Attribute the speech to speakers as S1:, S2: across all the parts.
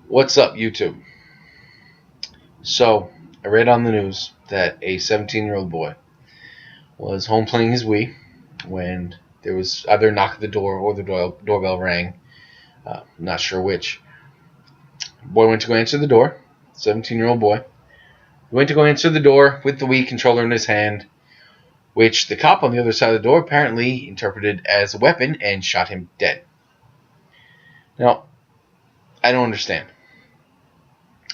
S1: What's up, YouTube? So, I read on the news that a 17-year-old boy was home playing his Wii when there was either a knock at the door or the doorbell rang. Not sure which. The boy went to go answer the door. 17-year-old boy. He went to go answer the door with the Wii controller in his hand, which the cop on the other side of the door apparently interpreted as a weapon and shot him dead. Now, I don't understand.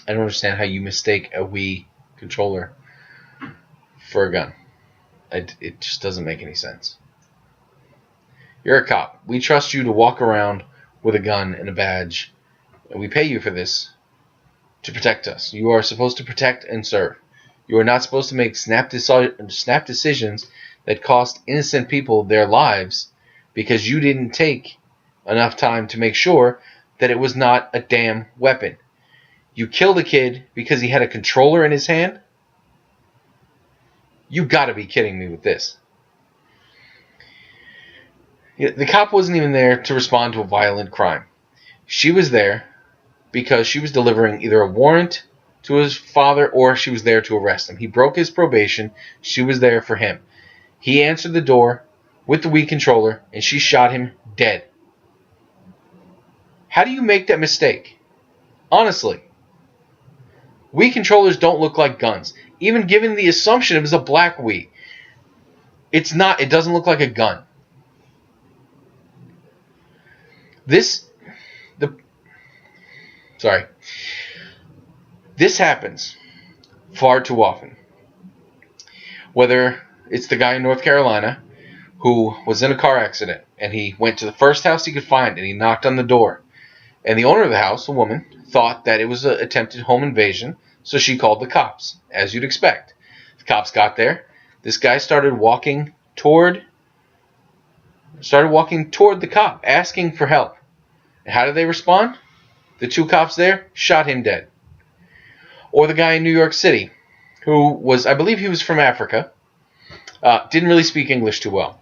S1: I don't understand how you mistake a Wii controller for a gun. It just doesn't make any sense. You're a cop. We trust you to walk around with a gun and a badge, and we pay you for this to protect us. You are supposed to protect and serve. You are not supposed to make snap decisions that cost innocent people their lives because you didn't take enough time to make sure that it was not a damn weapon. You killed a kid because he had a controller in his hand? You gotta be kidding me with this. The cop wasn't even there to respond to a violent crime. She was there because she was delivering either a warrant to his father or she was there to arrest him. He broke his probation. She was there for him. He answered the door with the Wii controller and she shot him dead. How do you make that mistake? Honestly. Wii controllers don't look like guns. Even given the assumption it was a black Wii. It's not. It doesn't look like a gun. This happens far too often. Whether it's the guy in North Carolina who was in a car accident and he went to the first house he could find and he knocked on the door. And the owner of the house, a woman, thought that it was an attempted home invasion, so she called the cops, as you'd expect. The cops got there. This guy started walking toward the cop, asking for help. And how did they respond? The two cops there shot him dead. Or the guy in New York City, who was, I believe he was from Africa, didn't really speak English too well.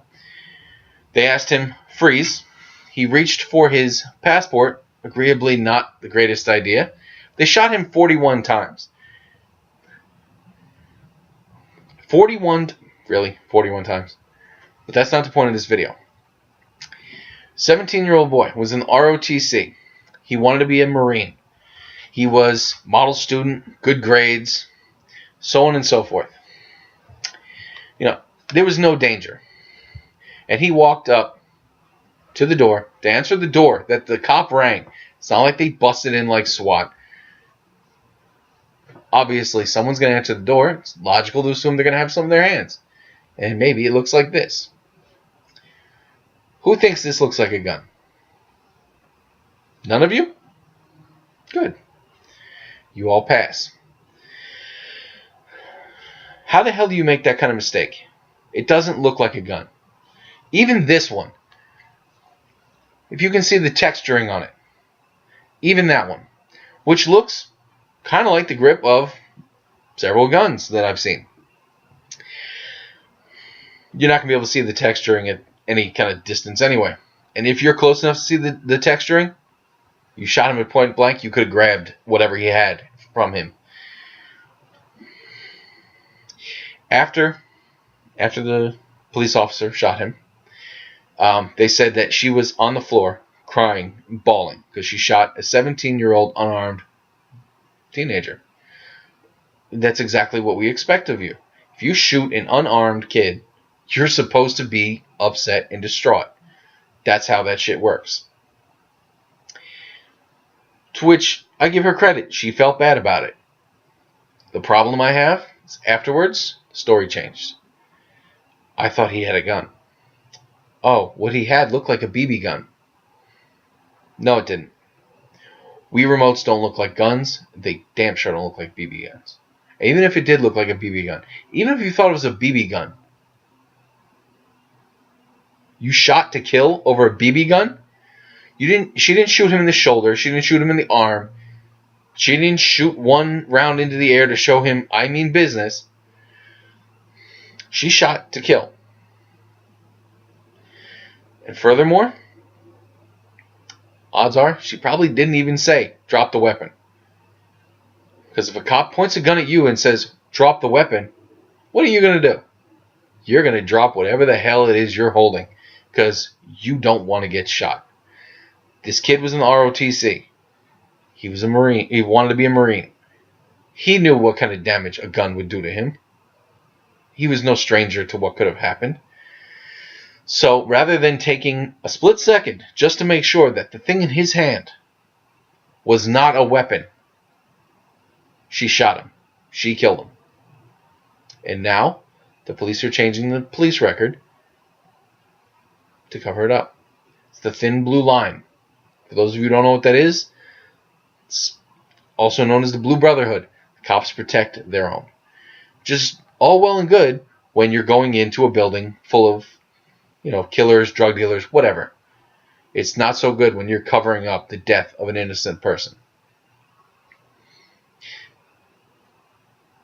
S1: They asked him, freeze. He reached for his passport, agreeably not the greatest idea. They shot him 41 times. 41 times. But that's not the point of this video. 17-year-old boy was in ROTC. He wanted to be a Marine. He was model student, good grades, so on and so forth. There was no danger. And he walked up to the door to answer the door that the cop rang. It's not like they busted in like SWAT. Obviously, someone's going to answer the door. It's logical to assume they're going to have some in their hands. And maybe it looks like this. Who thinks this looks like a gun? None of you? Good. You all pass. How the hell do you make that kind of mistake? It doesn't look like a gun. Even this one. If you can see the texturing on it. Even that one. Which looks kind of like the grip of several guns that I've seen. You're not going to be able to see the texturing at any kind of distance anyway. And if you're close enough to see the texturing, you shot him at point blank, you could have grabbed whatever he had from him. After the police officer shot him, they said that she was on the floor crying, bawling, because she shot a 17-year-old unarmed teenager. That's exactly what we expect of you. If you shoot an unarmed kid, you're supposed to be upset and distraught. That's how that shit works. To which I give her credit. She felt bad about it. The problem I have is afterwards, the story changed. I thought he had a gun. Oh, what he had looked like a BB gun. No, it didn't. Wii remotes don't look like guns. They damn sure don't look like BB guns. Even if it did look like a BB gun. Even if you thought it was a BB gun. You shot to kill over a BB gun? She didn't shoot him in the shoulder. She didn't shoot him in the arm. She didn't shoot one round into the air to show him, I mean business. She shot to kill. And furthermore, odds are she probably didn't even say, drop the weapon. Because if a cop points a gun at you and says, drop the weapon, what are you going to do? You're going to drop whatever the hell it is you're holding because you don't want to get shot. This kid was in the ROTC. He was a Marine. He wanted to be a Marine. He knew what kind of damage a gun would do to him. He was no stranger to what could have happened. So rather than taking a split second just to make sure that the thing in his hand was not a weapon, she shot him. She killed him. And now the police are changing the police record to cover it up. It's the thin blue line. For those of you who don't know what that is, it's also known as the Blue Brotherhood. Cops protect their own. Just all well and good when you're going into a building full of, killers, drug dealers, whatever. It's not so good when you're covering up the death of an innocent person.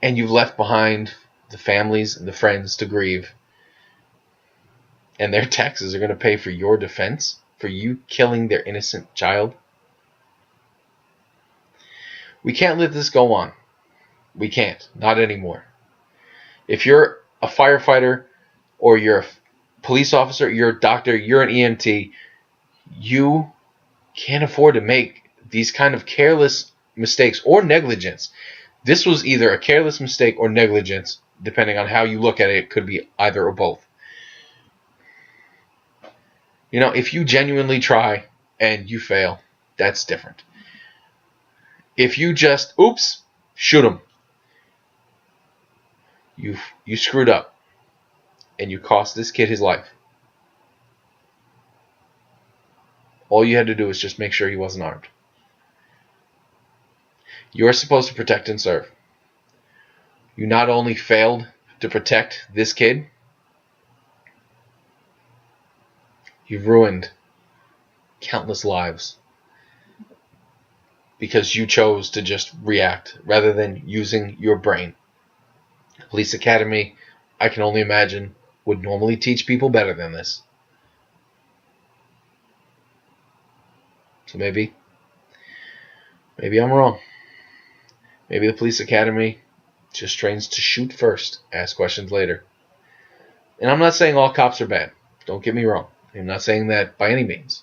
S1: And you've left behind the families and the friends to grieve. And their taxes are going to pay for your defense, for you killing their innocent child. We can't let this go on. We can't. Not anymore. If you're a firefighter or you're a police officer, you're a doctor, you're an EMT, you can't afford to make these kind of careless mistakes or negligence. This was either a careless mistake or negligence, depending on how you look at it. It could be either or both. If you genuinely try and you fail, that's different. If you just, shoot him. You screwed up. And you cost this kid his life. All you had to do was just make sure he wasn't armed. You're supposed to protect and serve. You not only failed to protect this kid, you've ruined countless lives because you chose to just react rather than using your brain. Police Academy, I can only imagine, would normally teach people better than this. So maybe I'm wrong. Maybe the Police Academy just trains to shoot first, ask questions later. And I'm not saying all cops are bad. Don't get me wrong. I'm not saying that by any means.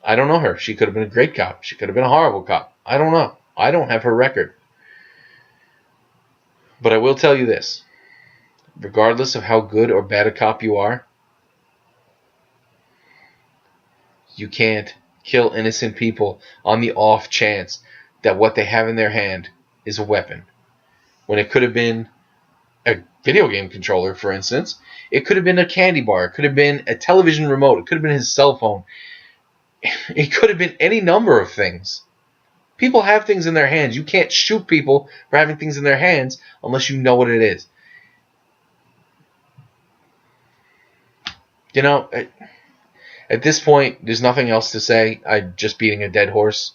S1: I don't know her. She could have been a great cop. She could have been a horrible cop. I don't know. I don't have her record. But I will tell you this. Regardless of how good or bad a cop you are, you can't kill innocent people on the off chance that what they have in their hand is a weapon. When it could have been a video game controller, for instance. It could have been a candy bar. It could have been a television remote. It could have been his cell phone. It could have been any number of things. People have things in their hands. You can't shoot people for having things in their hands unless you know what it is. At this point, there's nothing else to say. I'm just beating a dead horse.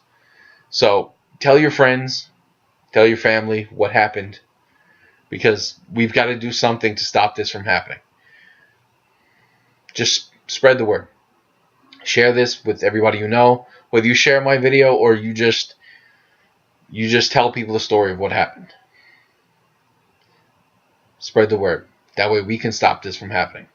S1: So tell your friends, tell your family what happened, because we've got to do something to stop this from happening. Just spread the word. Share this with everybody you know. Whether you share my video or you just tell people the story of what happened. Spread the word. That way we can stop this from happening.